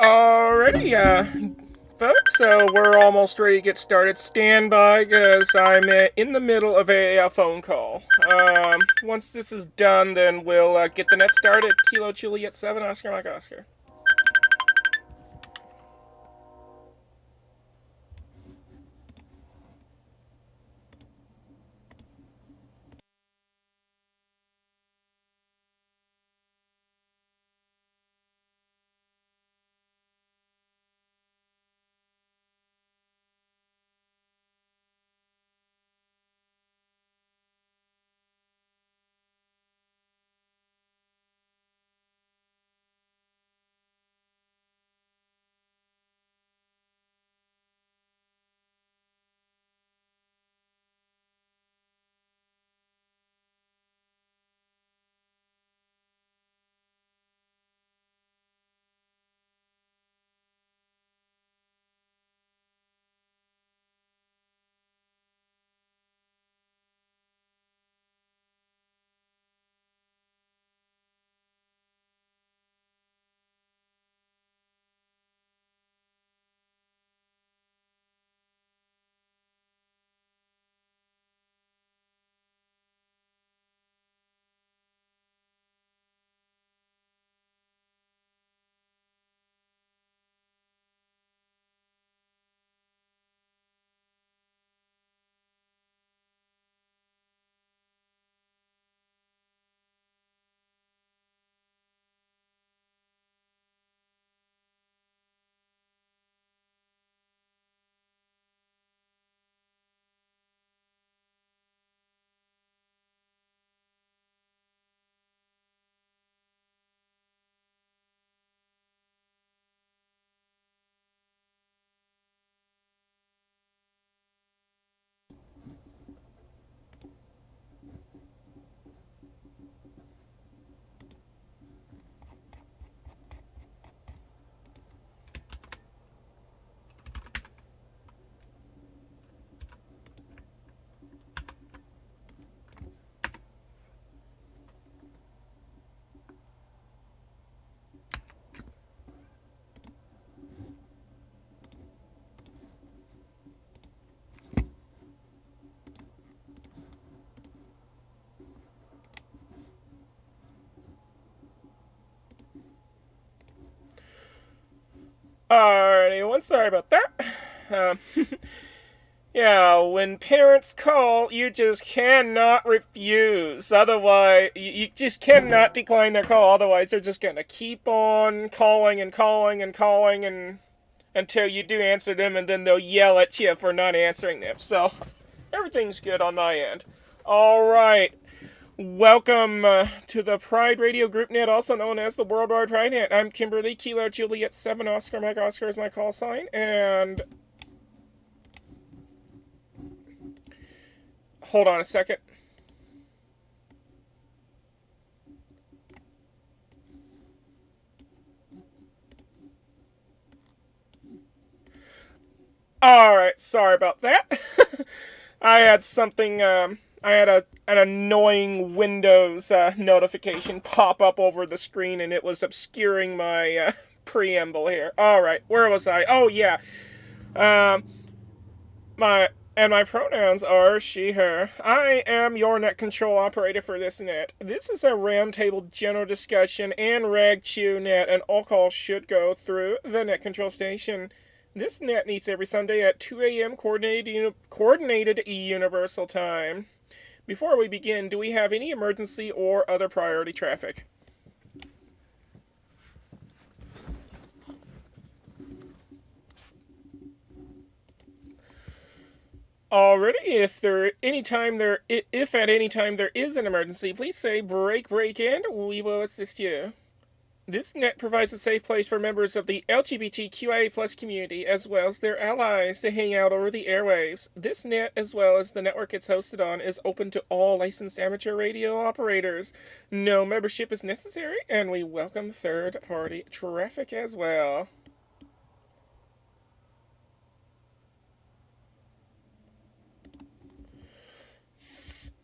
Alrighty, folks, so we're almost ready to get started. Stand by, because I'm in the middle of a phone call. Once this is done, then we'll get the net started. Kilo Juliet 7, Oscar Mike Oscar. Alrighty, one sorry about that. Um, yeah, when parents call, you just cannot refuse. Otherwise, you just cannot decline their call. Otherwise, they're just gonna keep on calling and calling and calling and until you do answer them, and then they'll yell at you for not answering them. So, everything's good on my end. All right. Welcome to the Pride Radio Group Net, also known as the Worldwide Pride Net. I'm Kimberly Kilo Juliet 7 Oscar Mike Oscar is my call sign, and hold on a second. All right, sorry about that. I had something. I had an annoying Windows notification pop up over the screen, and it was obscuring my preamble here. All right, where was I? Oh yeah. Um, my pronouns are she, her. I am your net control operator for this net. This is a roundtable general discussion and rag chew net, and all calls should go through the net control station. This net meets every Sunday at 2 a.m. Coordinated Universal Time. Before we begin, do we have any emergency or other priority traffic? Already, if at any time there is an emergency, please say break, and we will assist you. This net provides a safe place for members of the LGBTQIA plus community, as well as their allies, to hang out over the airwaves. This net, as well as the network it's hosted on, is open to all licensed amateur radio operators. No membership is necessary, and we welcome third-party traffic as well.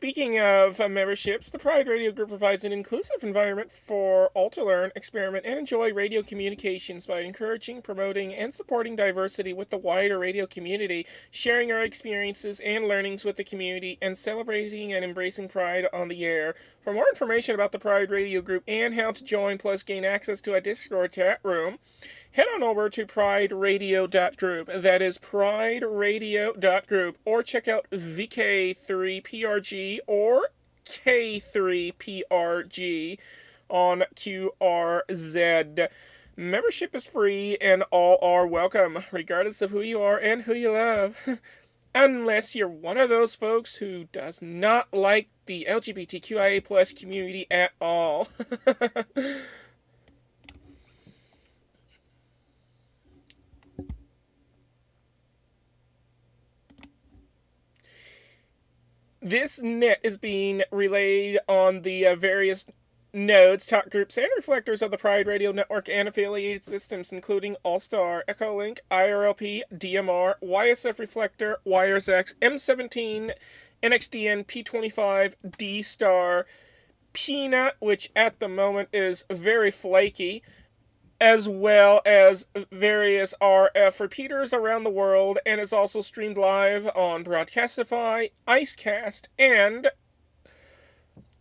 speaking of memberships, the Pride Radio Group provides an inclusive environment for all to learn, experiment, and enjoy radio communications by encouraging, promoting, and supporting diversity with the wider radio community, sharing our experiences and learnings with the community, and celebrating and embracing Pride on the air. For more information about the Pride Radio Group and how to join plus gain access to a Discord chat room, head on over to prideradio.group. That is prideradio.group. Or check out VK3PRG or K3PRG on QRZ. Membership is free and all are welcome, regardless of who you are and who you love. Unless you're one of those folks who does not like the LGBTQIA plus community at all. This net is being relayed on the various nodes, talk groups, and reflectors of the Pride Radio Network and affiliated systems, including All-Star, Echolink, IRLP, DMR, YSF Reflector, WiresX, M17, NXDN, P25, D-Star, Peanut, which at the moment is very flaky, as well as various RF repeaters around the world, and is also streamed live on Broadcastify, Icecast, and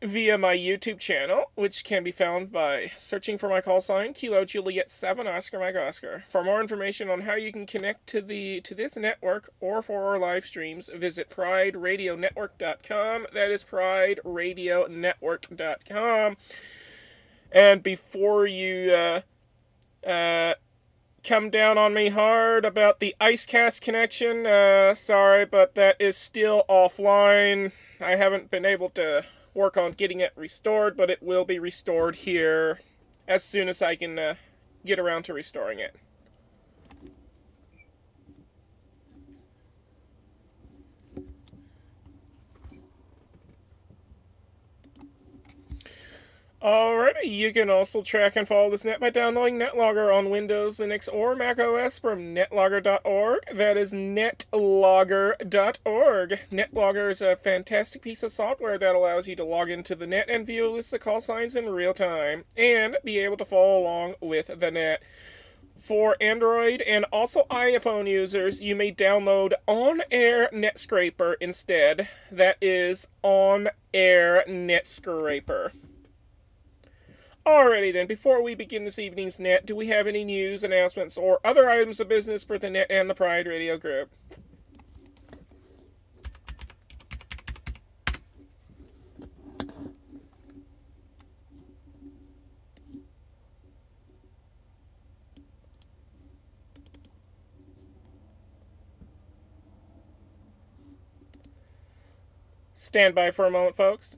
via my YouTube channel, which can be found by searching for my call sign, Kilo Juliet 7 Oscar Mike Oscar. For more information on how you can connect to this network or for our live streams, visit prideradionetwork.com. That is prideradionetwork.com. And before you come down on me hard about the Icecast connection, sorry, but that is still offline. I haven't been able to work on getting it restored, but it will be restored here as soon as I can get around to restoring it. Alrighty, you can also track and follow this net by downloading NetLogger on Windows, Linux, or Mac OS from netlogger.org. That is netlogger.org. NetLogger is a fantastic piece of software that allows you to log into the net and view a list of call signs in real time, and be able to follow along with the net. For Android and also iPhone users, you may download On Air NetScraper instead. That is On Air NetScraper. Alrighty then, before we begin this evening's net, do we have any news, announcements, or other items of business for the net and the Pride Radio Group? Stand by for a moment, folks.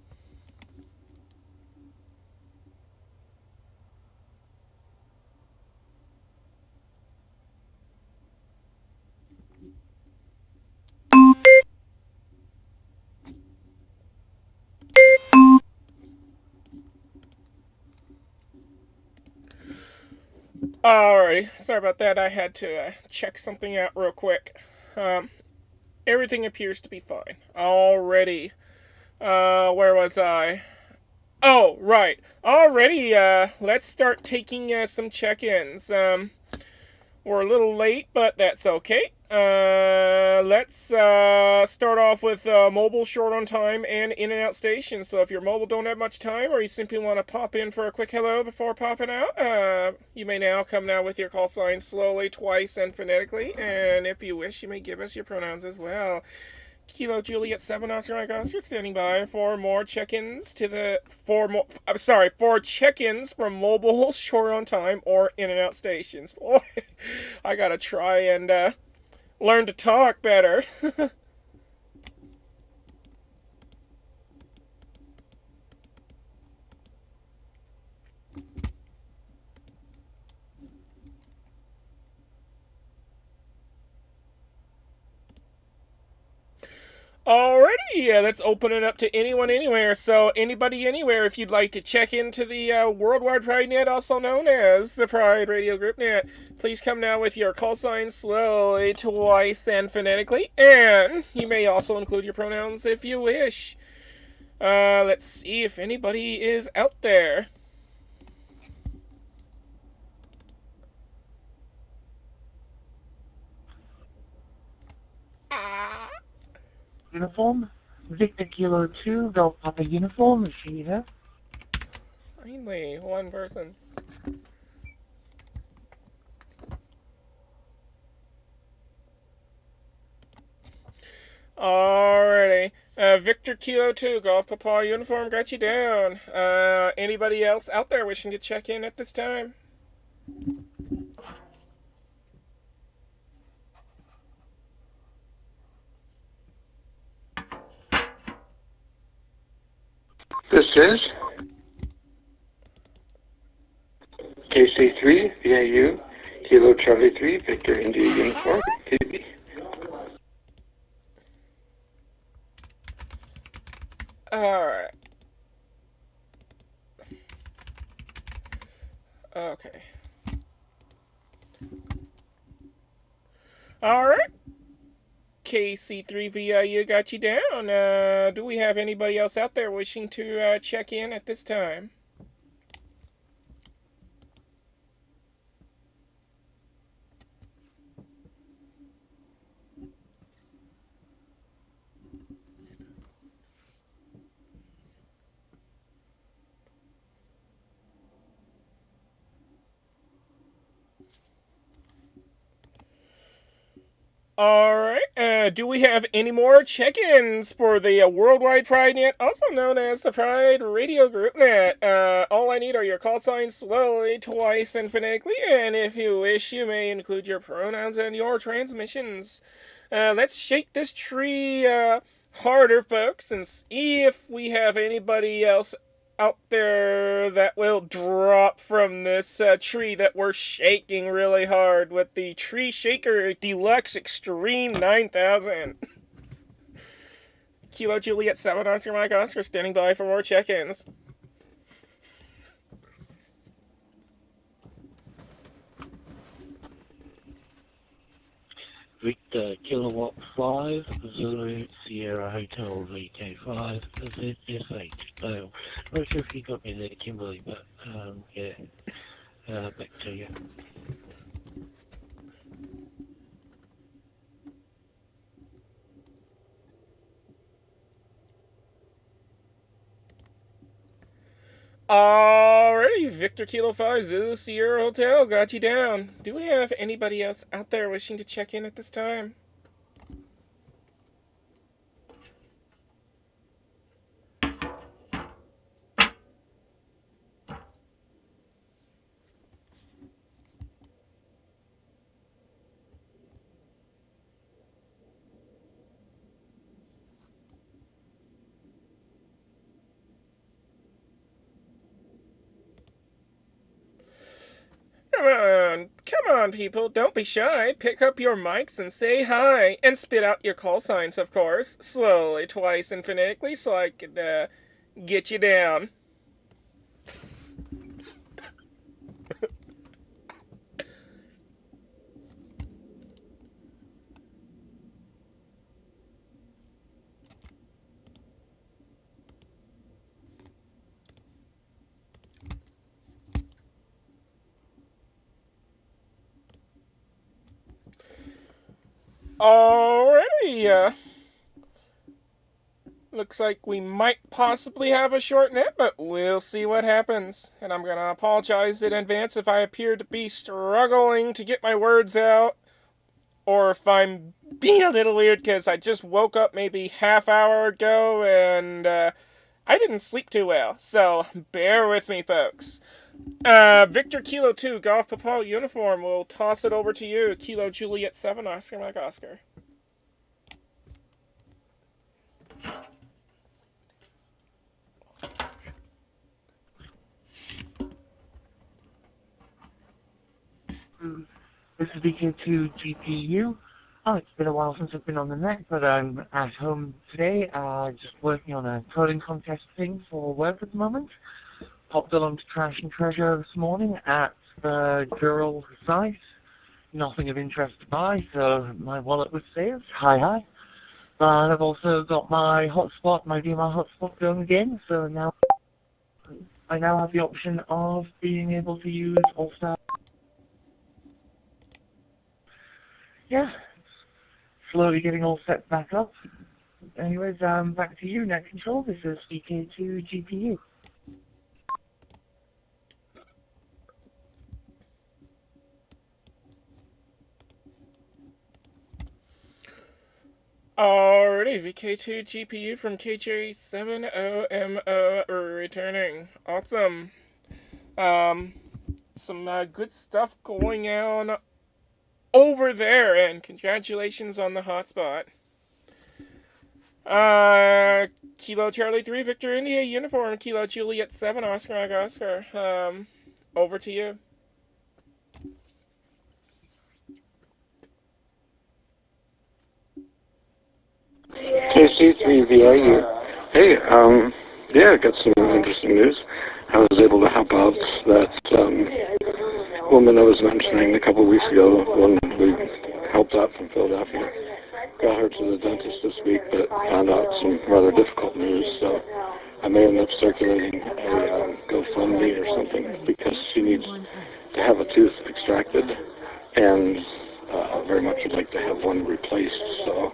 Alrighty, sorry about that. I had to check something out real quick. Everything appears to be fine. Already. Where was I? Oh, right. Already, let's start taking some check-ins. We're a little late, but that's okay. Let's start off with mobile short on time and in and out stations. So if your mobile don't have much time, or you simply want to pop in for a quick hello before popping out, you may now come now with your call sign slowly, twice, and phonetically. And if you wish, you may give us your pronouns as well. Kilo Juliet 7 Oscar Mike Oscar standing by for more check-ins for check-ins from mobile short on time or in and out stations. Boy, I gotta try and learn to talk better. Alrighty, yeah, let's open it up to anyone anywhere. So anybody anywhere, if you'd like to check into the Worldwide Pride Net, also known as the Pride Radio Group Net, please come now with your call sign slowly, twice, and phonetically. And you may also include your pronouns if you wish. Let's see if anybody is out there. Uniform, Victor Kilo 2, Golf Papa Uniform, is she here? Finally, one person. Alrighty. Victor Kilo 2, Golf Papa Uniform got you down. Anybody else out there wishing to check in at this time? This is KC3 VAU Kilo Charlie 3 Victor India Uniform KB. Alright. Okay. Alright. KC3VIU got you down. Do we have anybody else out there wishing to check in at this time? Alright, do we have any more check-ins for the Worldwide Pride Net, also known as the Pride Radio Group Net? All I need are your call signs slowly, twice, and phonetically, and if you wish, you may include your pronouns and your transmissions. Let's shake this tree, harder, folks, and see if we have anybody else out there that will drop from this tree that we're shaking really hard with the Tree Shaker Deluxe Extreme 9000. Kilo Juliet 7 Oscar Mike Oscar standing by for more check-ins. Victor Kilowatt 5, Zulu Sierra Hotel VK5, ZS8 Dale. Not sure if you got me there, Kimberly, but yeah, back to you. Alrighty, Victor Kilo 5 Zulu Sierra Hotel got you down. Do we have anybody else out there wishing to check in at this time? Come on, people, don't be shy. Pick up your mics and say hi. And spit out your call signs, of course. Slowly, twice, and phonetically, so I can, get you down. Alrighty, looks like we might possibly have a short net, but we'll see what happens. And I'm gonna apologize in advance if I appear to be struggling to get my words out, or if I'm being a little weird because I just woke up maybe half hour ago and I didn't sleep too well. So bear with me, folks. Victor Kilo 2, Golf Papa Uniform, we'll toss it over to you. Kilo Juliet 7, Oscar Mike Oscar. This is VK2 GPU. Oh, it's been a while since I've been on the net, but I'm at home today, just working on a coding contest thing for work at the moment. Popped along to Trash and Treasure this morning at the girl site. Nothing of interest to buy, so my wallet was saved. Hi. But I've also got my hotspot, my DMR hotspot going again, so now I now have the option of being able to use All-Star. Yeah, slowly getting all set back up. Anyways, back to you, Net Control. This is VK2 GPU. Alrighty, VK2 GPU from KJ7OMO returning. Awesome. Some good stuff going on over there, and congratulations on the hotspot. Kilo Charlie 3, Victor India Uniform, Kilo Juliet 7, Oscar. Over to you. KC3VIU. Hey, yeah, I got some interesting news. I was able to help out that woman I was mentioning a couple of weeks ago when we helped out from Philadelphia. Got her to the dentist this week, but found out some rather difficult news, so I may end up circulating a GoFundMe or something because she needs to have a tooth extracted and very much would like to have one replaced, so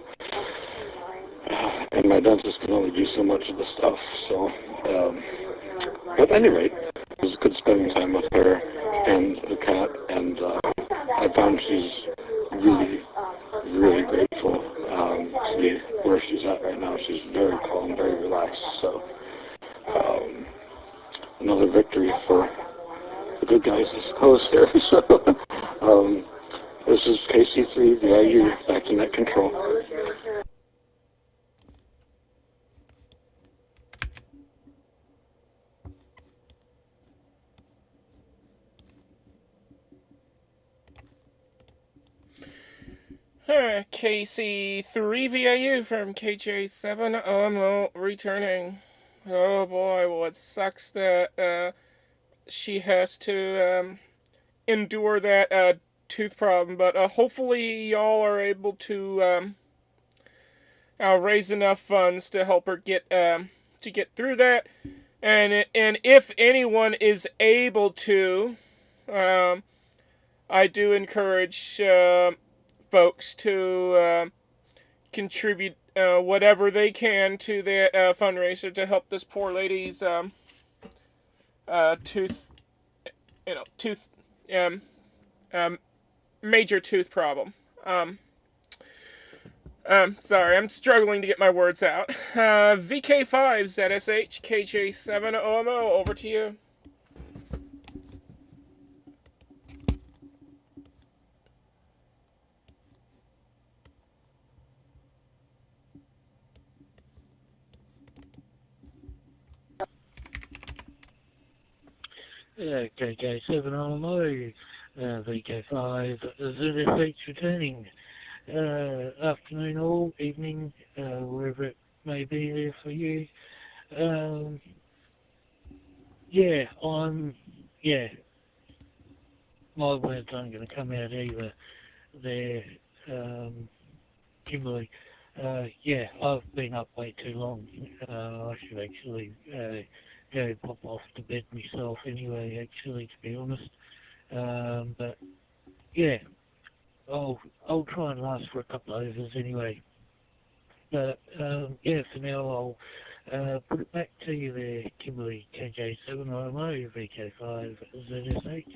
and my dentist can only do so much of the stuff, so but at any rate, it was good spending time with her and the cat, and I found she's really grateful to be where she's at right now. She's very calm, very relaxed, so another victory for the good guys, I suppose, here. So this is KC3VIU, back to Net Control. KC3VIU from KJ7OMO returning. Oh boy, well it sucks that she has to endure that tooth problem, but hopefully y'all are able to raise enough funds to help her get through that, and if anyone is able to, I do encourage folks to contribute whatever they can to that fundraiser to help this poor lady's major tooth problem. Sorry, I'm struggling to get my words out. VK5 ZSH KJ7OMO, over to you. KJ7RMO, VK5, ZSH returning. Afternoon all, evening, wherever it may be there for you. My words aren't going to come out either there, Kimberly. I've been up way too long. I should actually go pop off to bed myself anyway, actually, to be honest. But yeah, I'll try and last for a couple of overs anyway. But for now I'll put it back to you there, Kimberly. KJ7RMO, VK5 ZSH.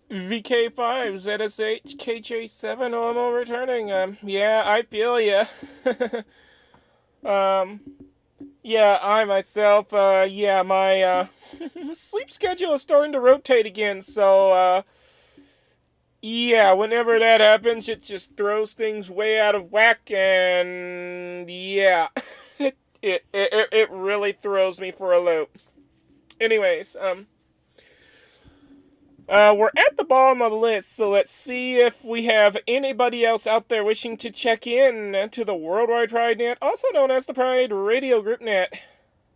VK5 ZSH KJ7OMO returning. Yeah, I feel ya. I myself, my sleep schedule is starting to rotate again, so whenever that happens, it just throws things way out of whack, and yeah, it really throws me for a loop. Anyways, we're at the bottom of the list, so let's see if we have anybody else out there wishing to check in to the Worldwide Pride Net, also known as the Pride Radio Group Net,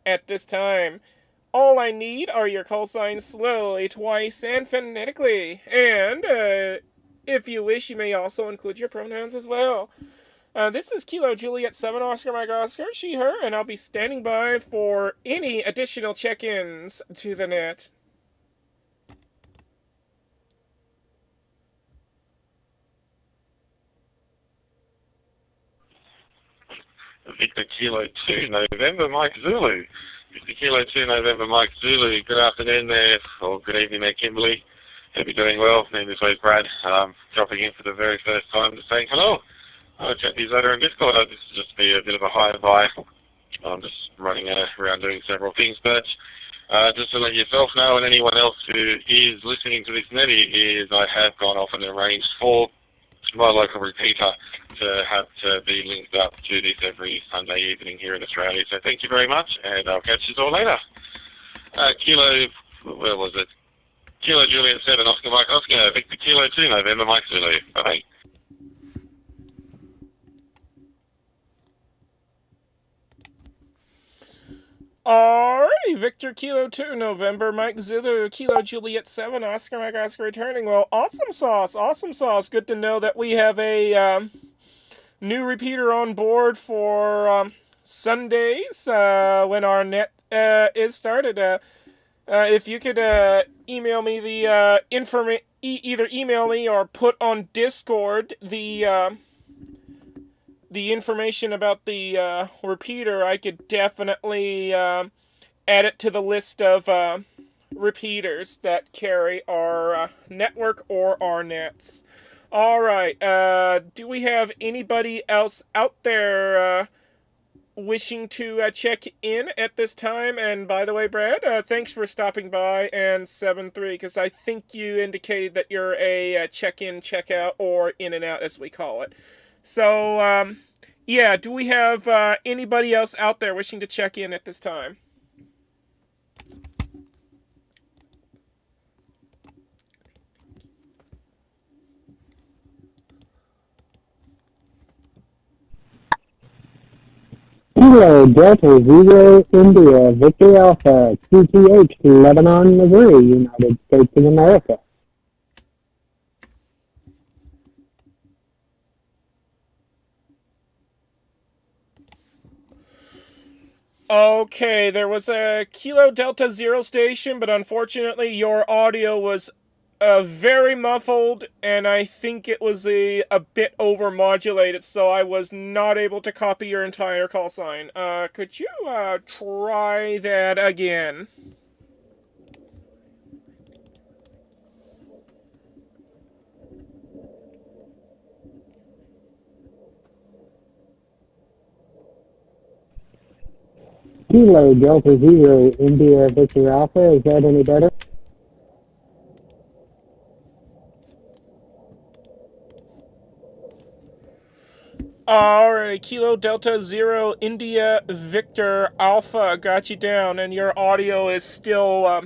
at this time. All I need are your call signs slowly, twice, and phonetically. And, if you wish, you may also include your pronouns as well. This is Kilo Juliet 7 Oscar Mike Oscar, she, her, and I'll be standing by for any additional check-ins to the net. Victor Kilo 2 November Mike Zulu. Victor Kilo 2 November Mike Zulu. Good afternoon there, or good evening there, Kimberly. Hope you're doing well. Name this way is Brad. Dropping in for the very first time to say hello. I'll chat to you later on Discord. This is just be a bit of a hi and bye. I'm just running around doing several things, but just to let yourself know and anyone else who is listening to this netty is I have gone off and arranged for my local repeater to have to be linked up to this every Sunday evening here in Australia. So thank you very much, and I'll catch you all later. Where was it? Kilo Juliet 7 Oscar Mike Oscar. Victor Kilo 2 November Mike Zulu. Bye-bye. Alrighty, Victor Kilo 2, November, Mike Zulu, Kilo Juliet 7, Oscar Mike Oscar returning. Well, awesome sauce. Good to know that we have a new repeater on board for Sundays when our net is started. If you could email me the either email me or put on Discord the information about the repeater, I could definitely add it to the list of repeaters that carry our network or our nets. Alright, do we have anybody else out there wishing to check in at this time? And by the way, Brad, thanks for stopping by, and 7-3, because I think you indicated that you're a check-in, check-out, or in and out, as we call it. So, yeah, do we have anybody else out there wishing to check in at this time? Kilo Delta Zero India Victor Alpha QTH Lebanon, Missouri, United States of America. Okay, there was a Kilo Delta Zero station, but unfortunately your audio was very muffled, and I think it was a bit over-modulated, so I was not able to copy your entire call sign. Could you try that again? Kilo Delta Zero India Victor Alpha, is that any better? Alright, Kilo Delta Zero India Victor Alpha got you down, and your audio is still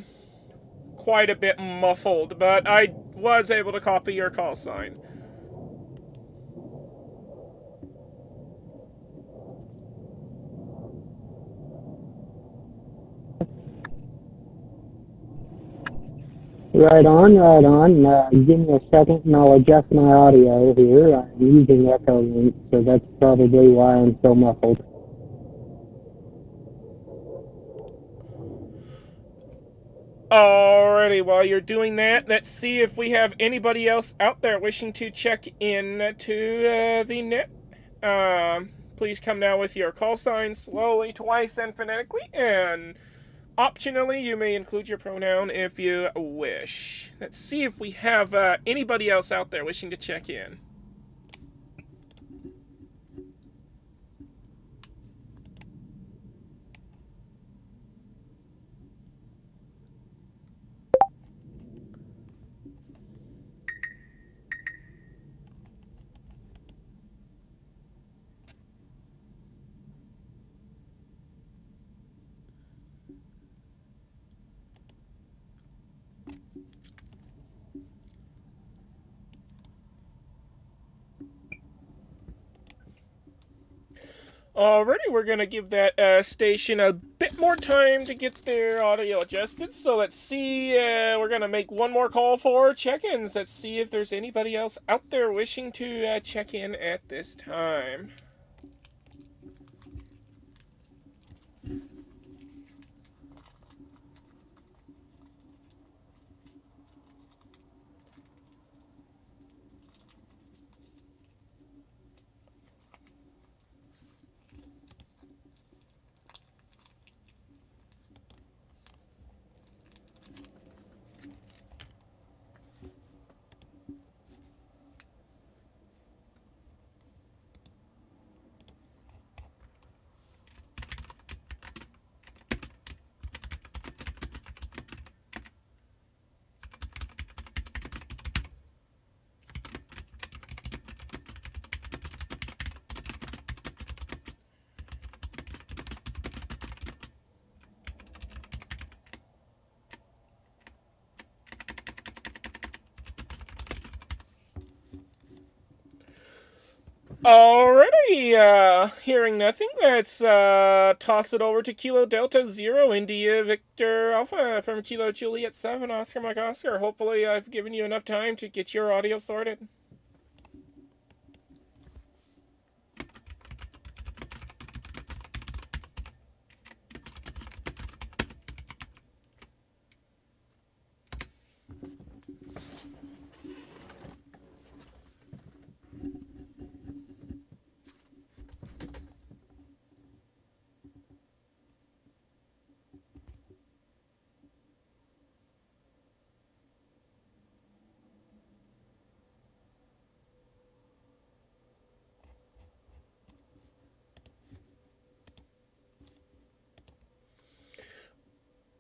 quite a bit muffled, but I was able to copy your call sign. Right on. Give me a second and I'll adjust my audio here. I'm using Echo Link, so that's probably why I'm so muffled. Alrighty, while you're doing that, let's see if we have anybody else out there wishing to check in to the net. Please come now with your call sign slowly, twice, and phonetically, and optionally, you may include your pronoun if you wish. Let's see if we have anybody else out there wishing to check in. Alrighty, we're gonna give that station a bit more time to get their audio adjusted. So let's see. We're gonna make one more call for check-ins. Let's see if there's anybody else out there wishing to check in at this time. Alrighty, hearing nothing, let's toss it over to Kilo Delta Zero, India Victor Alpha from Kilo Juliet 7, Oscar Mike Oscar. Hopefully I've given you enough time to get your audio sorted.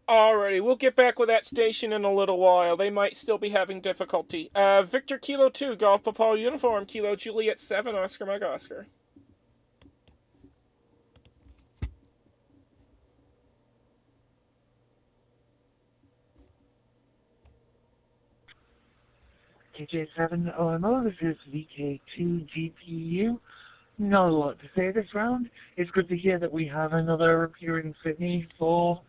Alrighty, we'll get back with that station in a little while. They might still be having difficulty. Victor Kilo 2, Golf Papa Uniform, Kilo Juliet 7, Oscar Mike Oscar. KJ7 OMO, this is VK2 GPU. Not a lot to say this round. It's good to hear that we have another repeater in Sydney for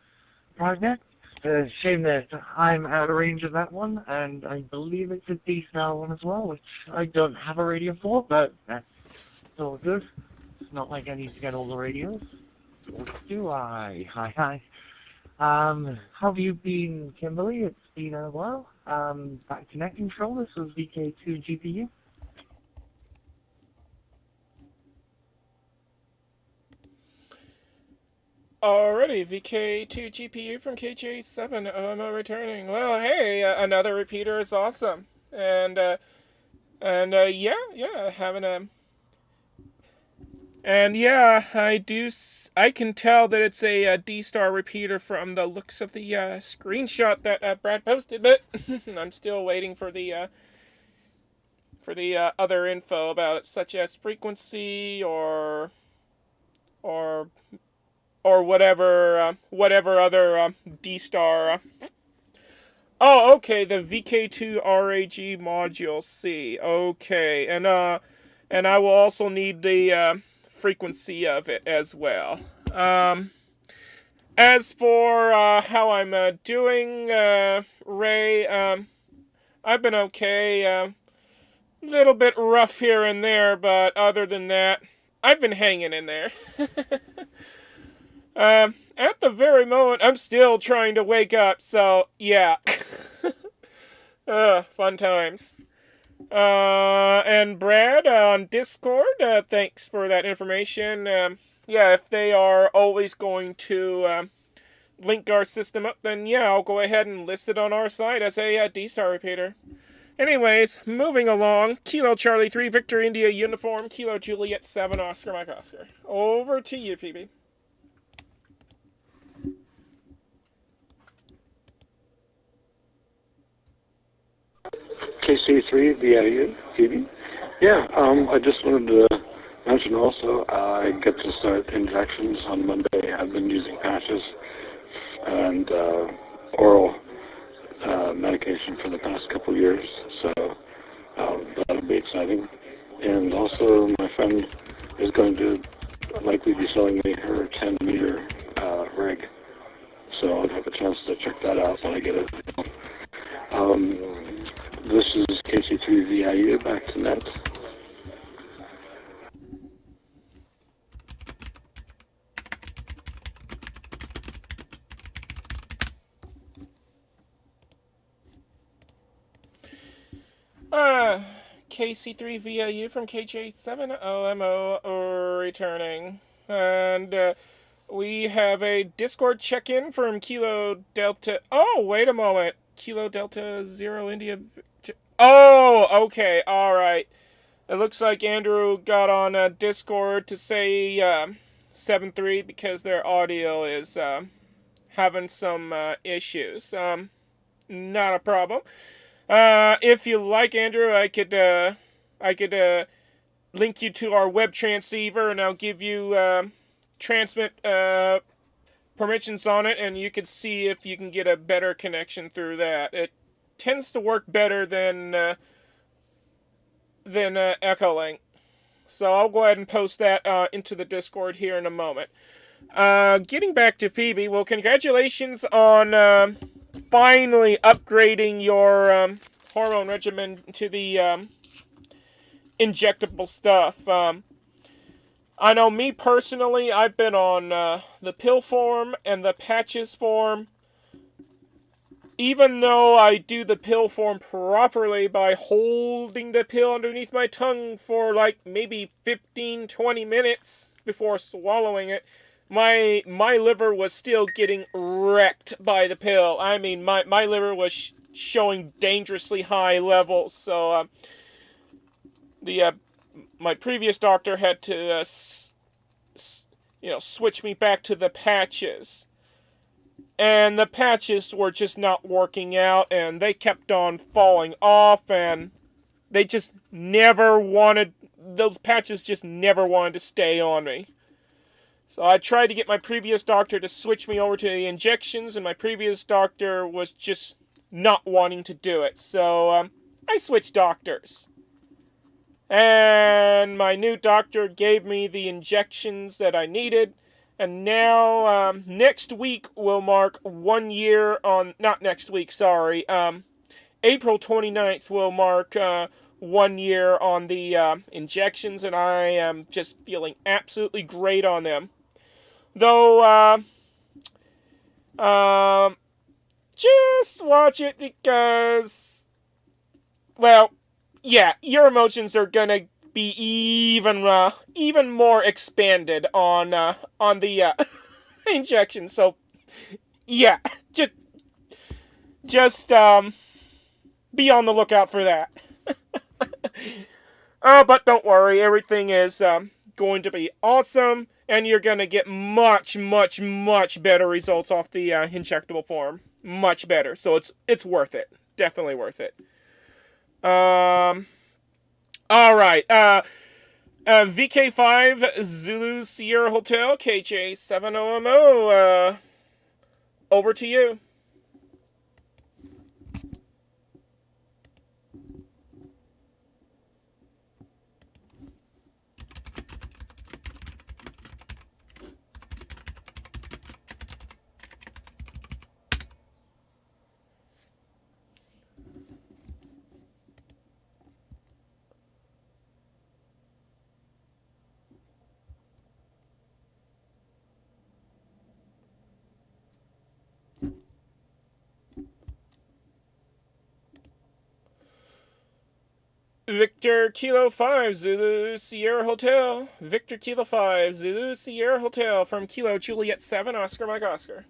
PrimeNet. It's a shame that I'm out of range of that one, and I believe it's a D-style one as well, which I don't have a radio for, but that's all good. It's not like I need to get all the radios. Or do I? Hi. How have you been, Kimberly? It's been a while. Back to net control. This was VK2 GPU. Alrighty, VK2 GPU from KJ7 OMO returning. Well, hey, another repeater is awesome. And yeah, having a... And yeah, I can tell that it's a D-Star repeater from the looks of the screenshot that Brad posted, but I'm still waiting for the other info about it, such as frequency or whatever other D-Star. Oh, okay, the VK2 RAG module C. Okay, and I will also need the frequency of it as well. As for how I'm doing, Ray, I've been okay. Little bit rough here and there, but other than that, I've been hanging in there. At the very moment, I'm still trying to wake up, so yeah. Fun times. And Brad on Discord, thanks for that information. Yeah, if they are always going to link our system up, then yeah, I'll go ahead and list it on our site as a D-Star repeater. Anyways, moving along, Kilo Charlie 3, Victor India Uniform, Kilo Juliet 7, Oscar Mike Oscar. Over to you, PB. KC3 VIU, Phoebe. Yeah, I just wanted to mention also, I get to start injections on Monday. I've been using patches and oral medication for the past couple years, so that'll be exciting. And also, my friend is going to likely be selling me her 10-meter rig. So I'll have a chance to check that out when I get it. This is KC3VIU, back to net. KC3VIU from KJ7OMO returning. And we have a Discord check-in from Kilo Delta... Oh, wait a moment. Kilo Delta Zero India... Oh, okay, alright. It looks like Andrew got on Discord to say 7-3 because their audio is having some issues. Not a problem. If you like, Andrew, I could link you to our web transceiver, and I'll give you transmit permissions on it, and you can see if you can get a better connection through that. It tends to work better than Echolink. So I'll go ahead and post that into the Discord here in a moment. Getting back to Phoebe, well, congratulations on finally upgrading your hormone regimen to the injectable stuff. I know me personally, I've been on the pill form and the patches form. Even though I do the pill form properly by holding the pill underneath my tongue for like maybe 15-20 minutes before swallowing it, my liver was still getting wrecked by the pill. I mean, my liver was showing dangerously high levels. So my previous doctor had to switch me back to the patches. And the patches were just not working out, and they kept on falling off, and they just never wanted, those patches just never wanted to stay on me. So I tried to get my previous doctor to switch me over to the injections, and my previous doctor was just not wanting to do it. So I switched doctors. And my new doctor gave me the injections that I needed. And now, next week will mark 1 year on... Not next week, sorry. April 29th will mark 1 year on the injections, and I am just feeling absolutely great on them. Though, just watch it because... Well, yeah, your emotions are gonna be even more expanded on the injection. So yeah, just be on the lookout for that. But don't worry, everything is going to be awesome, and you're gonna get much better results off the injectable form. Much better. So it's worth it. Definitely worth it. Alright, VK5 Zulu Sierra Hotel, KJ7OMO, over to you. Victor Kilo 5 Zulu Sierra Hotel. Victor Kilo 5 Zulu Sierra Hotel from Kilo Juliet 7 Oscar Mike Oscar.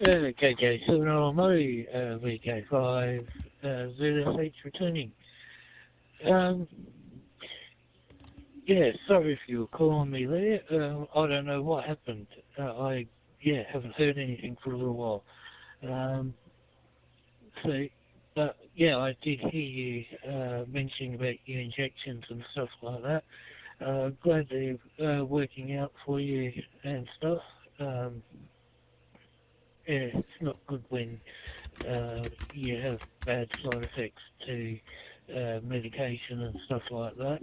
KJ, so normally VK5 Zulu H returning. Yeah, sorry if you were calling me there. I don't know what happened. I haven't heard anything for a little while. Yeah, I did hear you mentioning about your injections and stuff like that. glad they're working out for you and stuff. Yeah, it's not good when you have bad side effects to medication and stuff like that.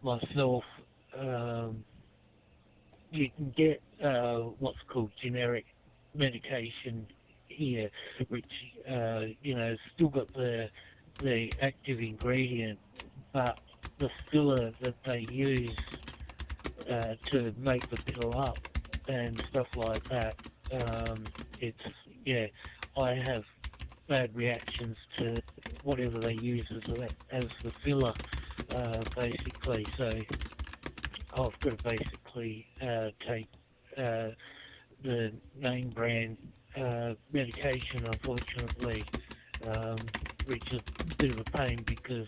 Myself, you can get what's called generic medication here, which still got the active ingredient, but the filler that they use to make the pill up and stuff like that, I have bad reactions to whatever they use as the filler, basically. So I've got to basically take the name brand medication, unfortunately, which is a bit of a pain because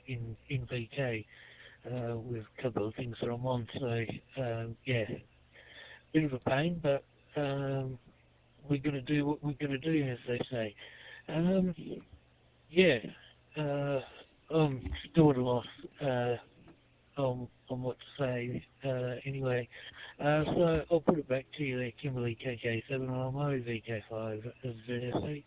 in VK with a couple of things that I'm on, so bit of a pain, but we're going to do what we're going to do, as they say. I'm still at a loss on what to say anyway. So I'll put it back to you there, Kimberly KK7 RMO VK5 ZSH.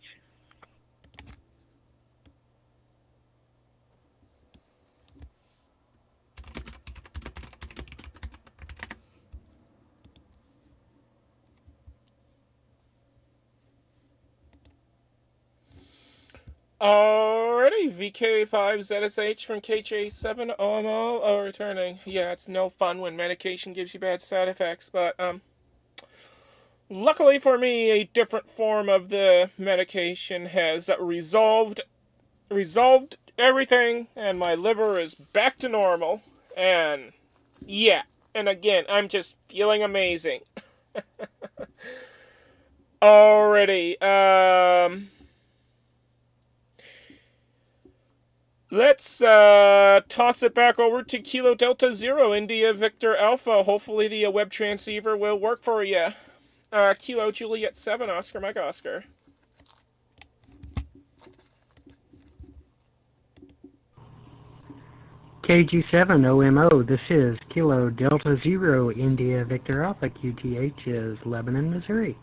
Alrighty, VK5ZSH from KJ7OMO returning. Yeah, it's no fun when medication gives you bad side effects, but luckily for me, a different form of the medication has resolved everything, and my liver is back to normal. And yeah, and again, I'm just feeling amazing. Alrighty, let's toss it back over to Kilo Delta Zero, India Victor Alpha. Hopefully the web transceiver will work for you. Kilo Juliet 7, Oscar Mike Oscar. KG7OMO, this is Kilo Delta Zero, India Victor Alpha. QTH is Lebanon, Missouri.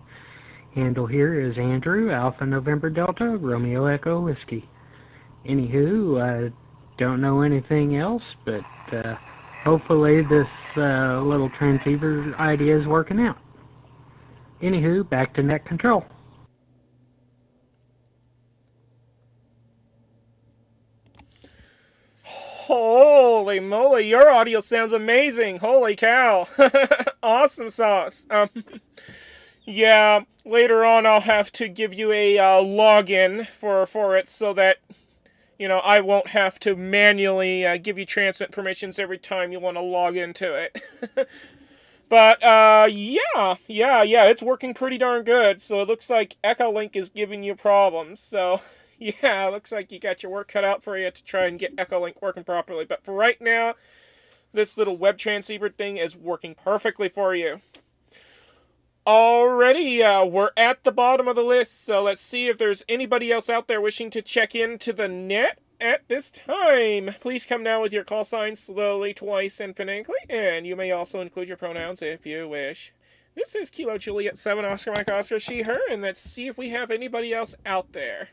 Handle here is Andrew, Alpha November Delta, Romeo Echo Whiskey. Anywho, I don't know anything else, but hopefully this little transceiver idea is working out. Anywho, back to net control. Holy moly, your audio sounds amazing. Holy cow. Awesome sauce. Yeah, later on I'll have to give you a login for it so that I won't have to manually give you transmit permissions every time you want to log into it. But, yeah, it's working pretty darn good. So it looks like Echolink is giving you problems. So, yeah, it looks like you got your work cut out for you to try and get Echolink working properly. But for right now, this little web transceiver thing is working perfectly for you. Alrighty, we're at the bottom of the list, so let's see if there's anybody else out there wishing to check into the net at this time. Please come now with your call sign slowly, twice, and phonetically, and you may also include your pronouns if you wish. This is Kilo Juliet 7, Oscar Mike Oscar, she, her, and let's see if we have anybody else out there.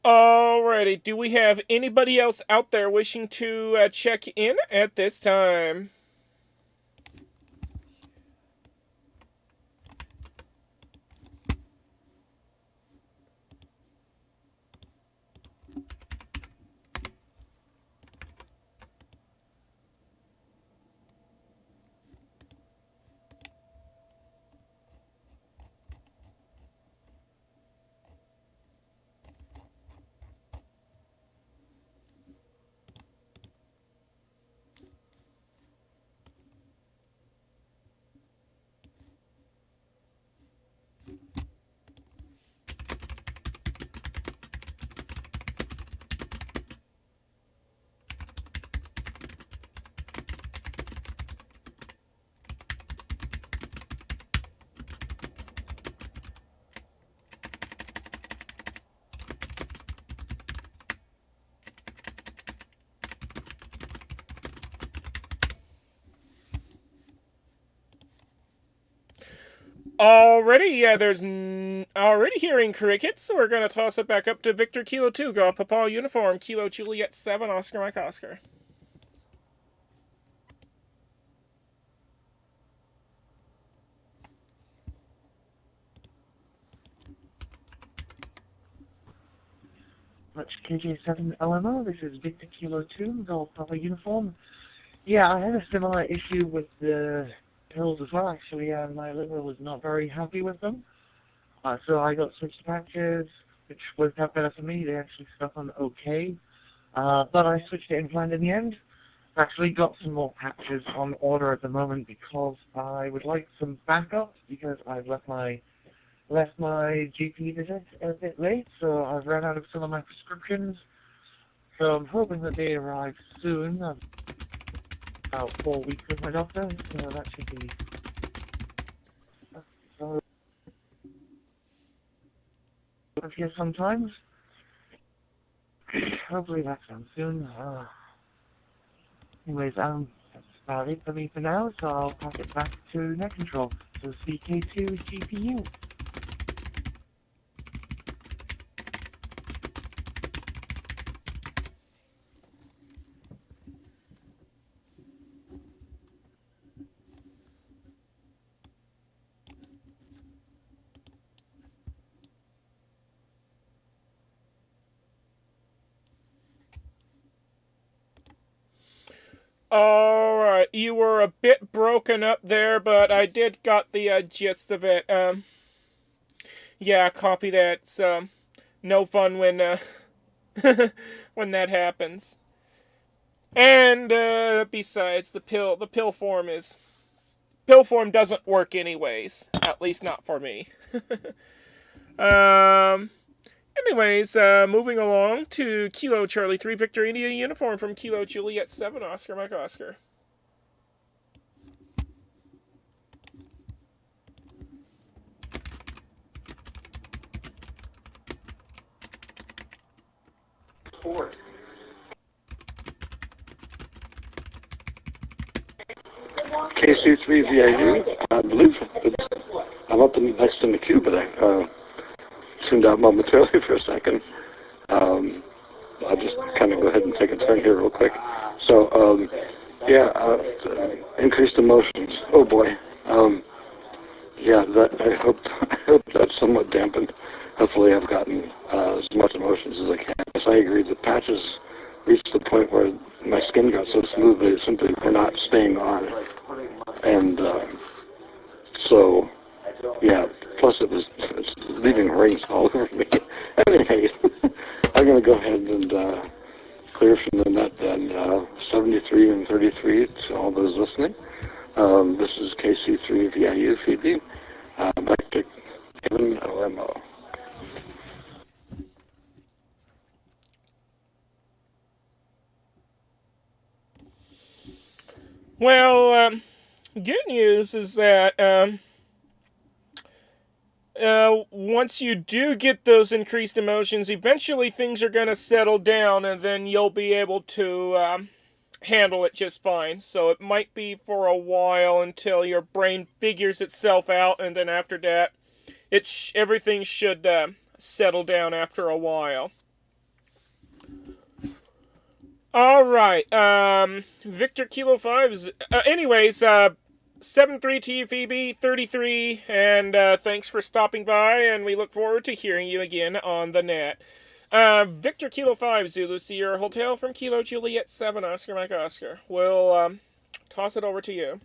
Alrighty, do we have anybody else out there wishing to check in at this time? Already, yeah, there's already hearing crickets, so we're gonna toss it back up to Victor Kilo 2, Golf Papa Uniform, Kilo Juliet 7, Oscar Mike Oscar. Much KJ7 LMO, this is Victor Kilo 2, Golf Papa Uniform. Yeah, I had a similar issue with the pills as well, actually. My liver was not very happy with them. So I got switched patches, which worked out better for me. They actually stuck on okay. But I switched to implant in the end. I've actually got some more patches on order at the moment because I would like some backup because I've left my GP visit a bit late, so I've run out of some of my prescriptions. So I'm hoping that they arrive soon. I've about 4 weeks with my doctor, so that should be... So, here sometimes. Hopefully that's done soon. Anyways, that's about it for me for now, so I'll pass it back to Net Control. So CK2 GPU. Alright, you were a bit broken up there, but I did got the gist of it. Yeah, copy that. It's no fun when when that happens. And besides, the pill form doesn't work anyways. At least not for me. Anyways, moving along to Kilo Charlie 3 Victor India Uniform from Kilo Juliet 7 Oscar Mike Oscar. KC3 VIU, I believe I'm up next in the queue, but I tuned out momentarily for a second. I'll just kind of go ahead and take a turn here real quick. So, increased emotions. Oh boy. Yeah, I hope that's somewhat dampened. Hopefully I've gotten as much emotions as I can. Yes, I agree. The patches reached the point where my skin got so smooth they simply were not staying on. And so, yeah, plus it's leaving rings all over me. Anyway, I'm going to go ahead and clear from the net then. 73 and 33 to all those listening. This is KC3 VIU feeding. Back to Kevin OMO. Well, good news is that once you do get those increased emotions, eventually things are going to settle down, and then you'll be able to handle it just fine. So it might be for a while until your brain figures itself out, and then after that, everything should settle down after a while. Alright, Victor Kilo 5's, anyways, 73T Phoebe 33, and thanks for stopping by, and we look forward to hearing you again on the net. Victor Kilo 5 Zulu Sierra Hotel from Kilo Juliet 7 Oscar Mike Oscar. We'll toss it over to you.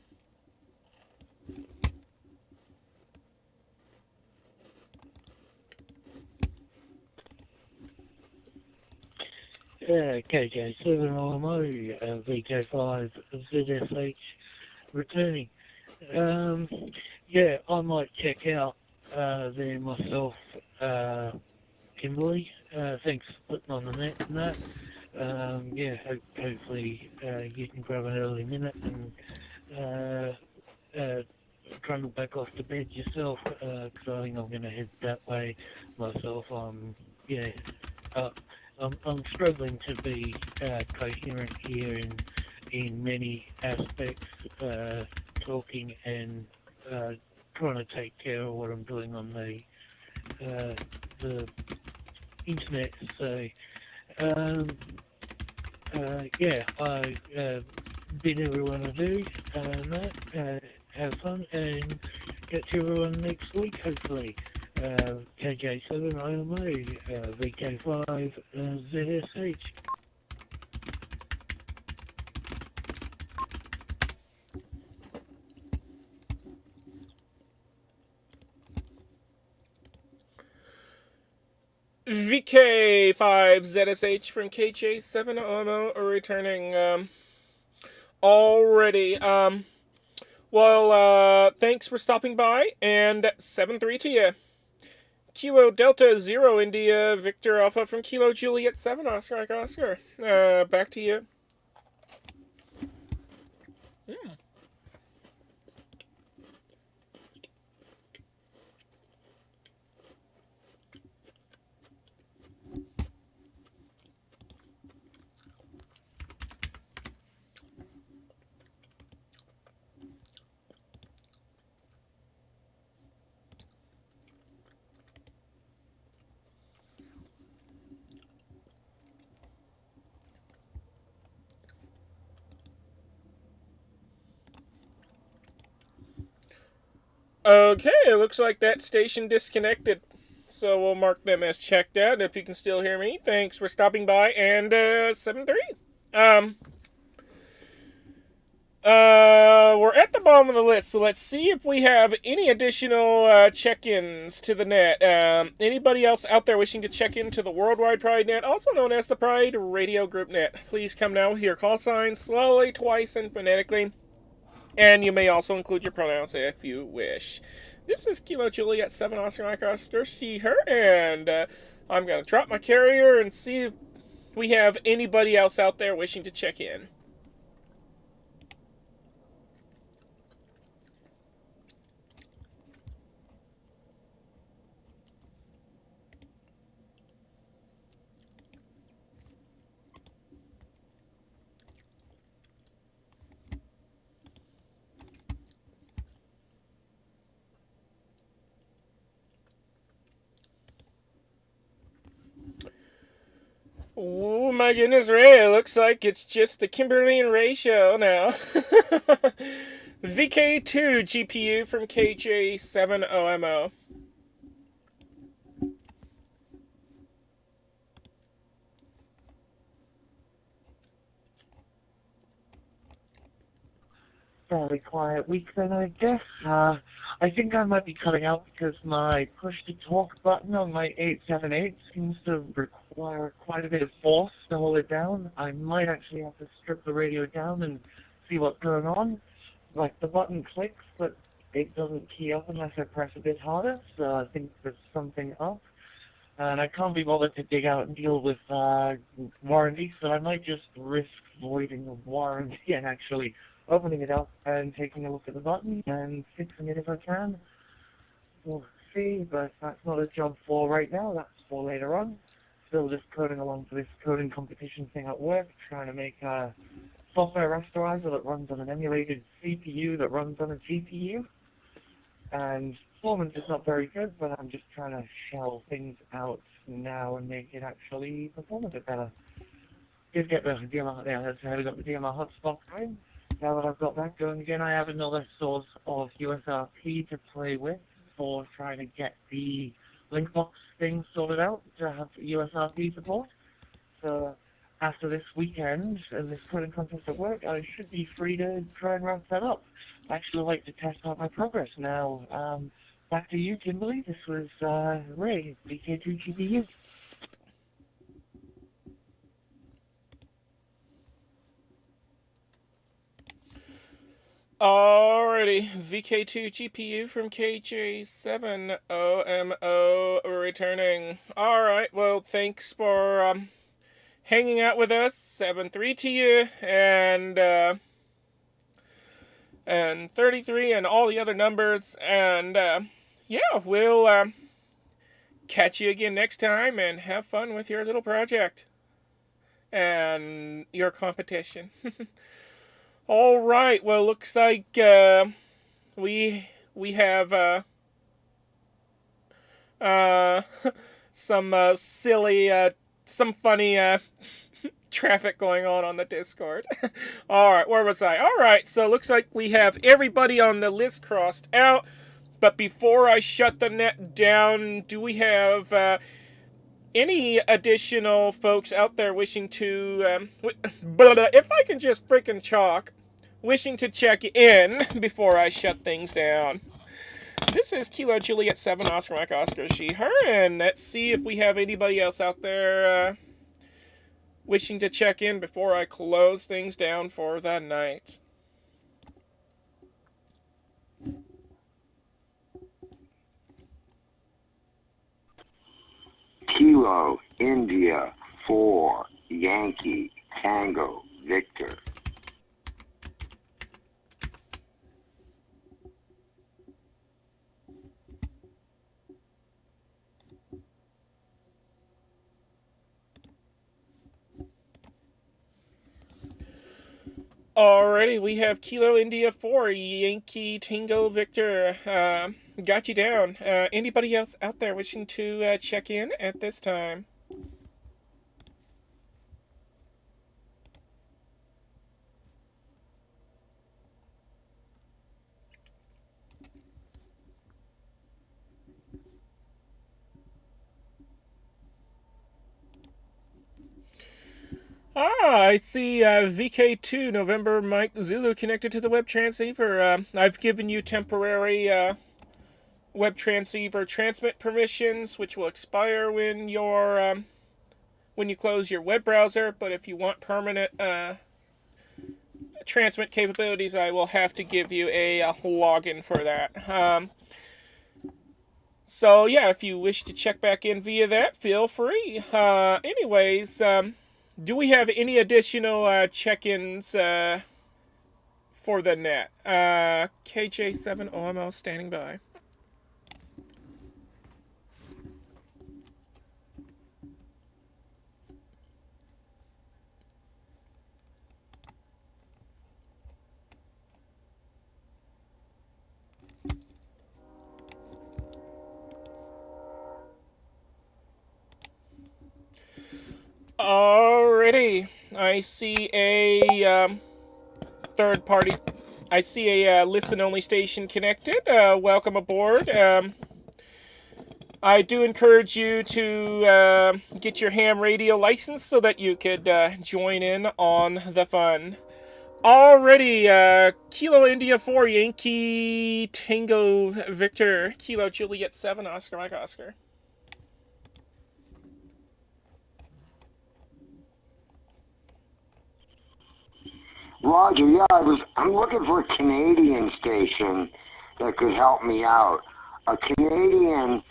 KJ7 RMO, VK5 ZSH returning. Yeah, I might check out there myself, Kimberly. Thanks for putting on the net and that. Yeah, hopefully you can grab an early minute and trundle back off to bed yourself, because I think I'm going to head that way myself. I'm struggling to be coherent here in many aspects, talking and trying to take care of what I'm doing on the internet. So, yeah, I bid everyone adieu, have fun, and get to everyone next week, hopefully. KJ7 IMO, VK5 ZSH. VK5ZSH from KJ7OMO returning already. Thanks for stopping by, and 7-3 to you. Kilo Delta Zero India Victor Alpha from Kilo Juliet 7 Oscar. Back to you. Okay, it looks like that station disconnected. So we'll mark them as checked out. If you can still hear me, thanks for stopping by. And 7-3. We're at the bottom of the list, so let's see if we have any additional check-ins to the net. Anybody else out there wishing to check into the Worldwide Pride Net, also known as the Pride Radio Group Net? Please come now with your call sign slowly, twice, and phonetically. And you may also include your pronouns if you wish. This is Kilo Juliet 7 Oscar Mike Oscar, she, her, and I'm going to drop my carrier and see if we have anybody else out there wishing to check in. Oh my goodness, Ray, it looks like it's just the Kimberly and Ray show now. VK2 GPU from KJ7OMO. Fairly quiet week then, I guess. I think I might be cutting out because my push-to-talk button on my 878 seems to require quite a bit of force to hold it down. I might actually have to strip the radio down and see what's going on. Like, the button clicks, but it doesn't key up unless I press a bit harder, so I think there's something up. And I can't be bothered to dig out and deal with warranty, so I might just risk voiding the warranty and actually opening it up and taking a look at the button and fixing it if I can. We'll see, but that's not a job for right now, that's for later on. Still just coding along for this coding competition thing at work, trying to make a software rasterizer that runs on an emulated CPU that runs on a GPU. And performance is not very good, but I'm just trying to shell things out now and make it actually perform a bit better. Did get the DMR there, that's how we got the DMR hotspot going. Now that I've got that going again, I have another source of USRP to play with for trying to get the Linkbox thing sorted out to have USRP support. So after this weekend and this coding contest at work, I should be free to try and wrap that up. I actually like to test out my progress now. Back to you, Kimberly. This was Ray, VK2GPU. Alrighty, VK2 GPU from KJ7OMO returning. Alright, well, thanks for hanging out with us. 7-3 to you, and 33 and all the other numbers. And yeah, we'll catch you again next time, and have fun with your little project and your competition. All right. Well, looks like we we have uh, some silly, some funny traffic going on the Discord. Alright, where was I? Alright, so looks like we have everybody on the list crossed out. But before I shut the net down, do we have any additional folks out there wishing to, if I can just freaking talk, wishing to check in before I shut things down? This is Kilo Juliet 7 Oscar Mike Oscar She Her, and let's see if we have anybody else out there wishing to check in before I close things down for the night. Kilo India 4 Yankee Tango Victor. Alrighty, we have Kilo India 4 Yankee Tango Victor. Got you down. Anybody else out there wishing to check in at this time? I see VK2 November Mike Zulu connected to the web transceiver. I've given you temporary web transceiver transmit permissions, which will expire when when you close your web browser. But if you want permanent transmit capabilities, I will have to give you a login for that. So yeah, if you wish to check back in via that, feel free. Anyways, do we have any additional check-ins for the net? KJ7OML standing by. Alrighty, I see a third party. I see a listen-only station connected. Welcome aboard. I do encourage you to get your ham radio license so that you could join in on the fun. Alrighty, Kilo India 4 Yankee Tango Victor, Kilo Juliet 7 Oscar Mike Oscar. Roger, yeah, I'm looking for a Canadian station that could help me out. A Canadian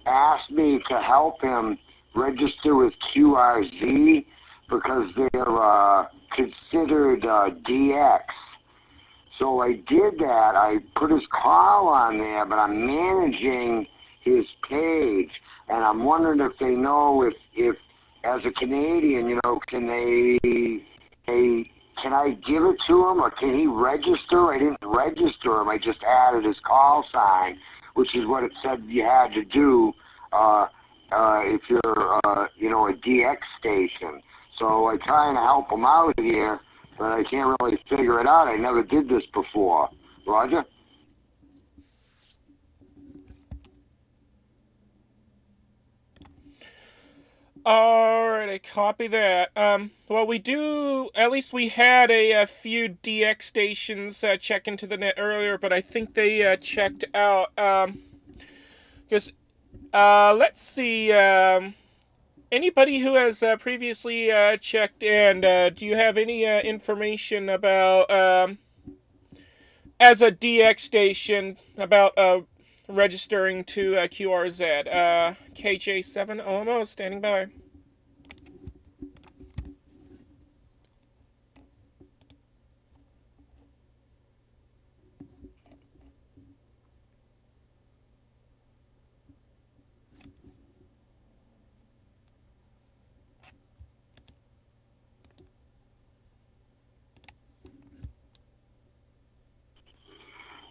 asked me to help him register with QRZ because they're considered DX. So I did that. I put his call on there, but I'm managing his page, and I'm wondering if they know if as a Canadian, can I give it to him, or can he register? I didn't register him. I just added his call sign, which is what it said you had to do if you're, a DX station. So I'm trying to help him out here, but I can't really figure it out. I never did this before. Roger? Alright, I copy that. Well, at least we had a few DX stations check into the net earlier, but I think they checked out. Because, let's see, anybody who has previously checked in, do you have any information about, as a DX station, about registering to QRZ? KJ7 almost standing by.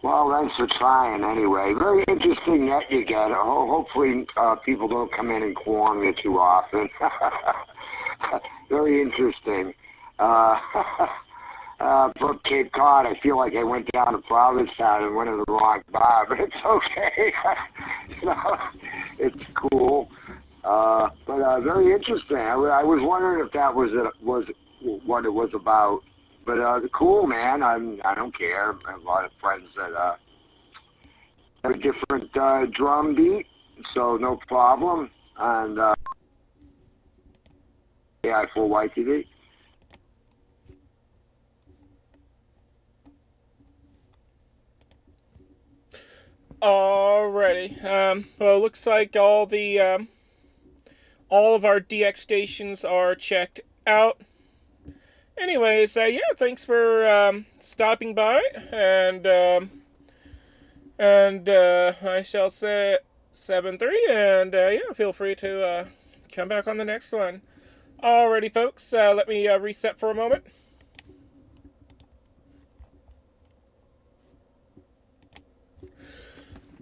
Well, thanks for trying anyway. Very interesting net you get. Hopefully people don't come in and quarm you too often. Very interesting. From Cape Cod, I feel like I went down to Provincetown and went to the wrong bar, but it's okay. You know, it's cool. But very interesting. I was wondering if that was what it was about. But cool, man. I don't care. I have a lot of friends that have a different drum beat, so no problem. And yeah, for YTV. Alrighty. Well, it looks like all of our DX stations are checked out. Anyways, yeah, thanks for stopping by, and I shall say 7-3, and yeah, feel free to come back on the next one. Alrighty, folks, let me reset for a moment.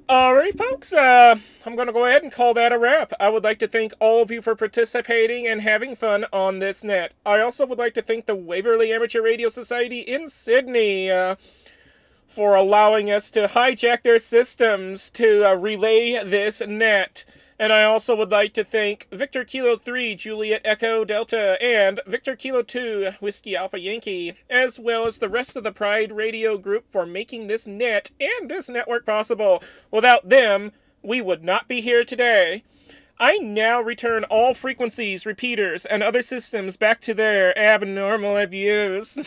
Alrighty, folks, I'm going to go ahead and call that a wrap. I would like to thank all of you for participating and having fun on this net. I also would like to thank the Waverley Amateur Radio Society in Sydney for allowing us to hijack their systems to relay this net. And I also would like to thank Victor Kilo 3, Juliet Echo Delta, and Victor Kilo 2, Whiskey Alpha Yankee, as well as the rest of the Pride Radio group for making this net and this network possible. Without them, we would not be here today. I now return all frequencies, repeaters, and other systems back to their abnormal use.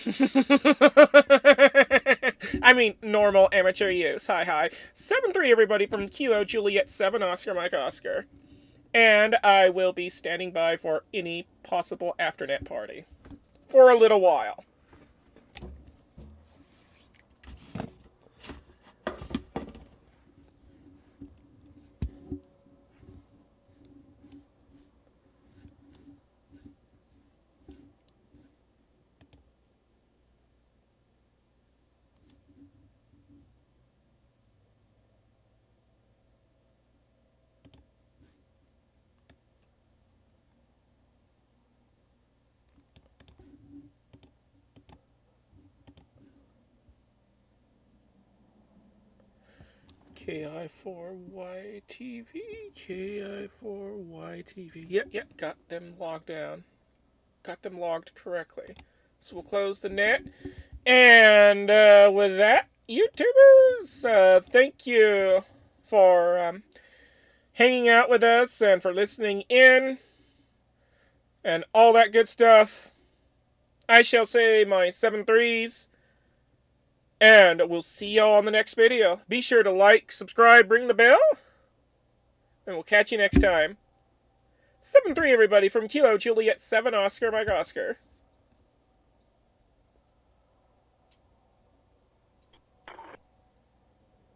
I mean, normal amateur use. Hi. 7-3, everybody, from Kilo Juliet 7 Oscar Mike Oscar. And I will be standing by for any possible afternet party. For a little while. KI4YTV, KI4YTV. Yep, got them logged down. Got them logged correctly. So we'll close the net. And with that, YouTubers, thank you for hanging out with us and for listening in and all that good stuff. I shall say my 7-3s. And we'll see y'all on the next video. Be sure to like, subscribe, ring the bell. And we'll catch you next time. 7-3, everybody, from Kilo Juliet 7 Oscar Mike Oscar.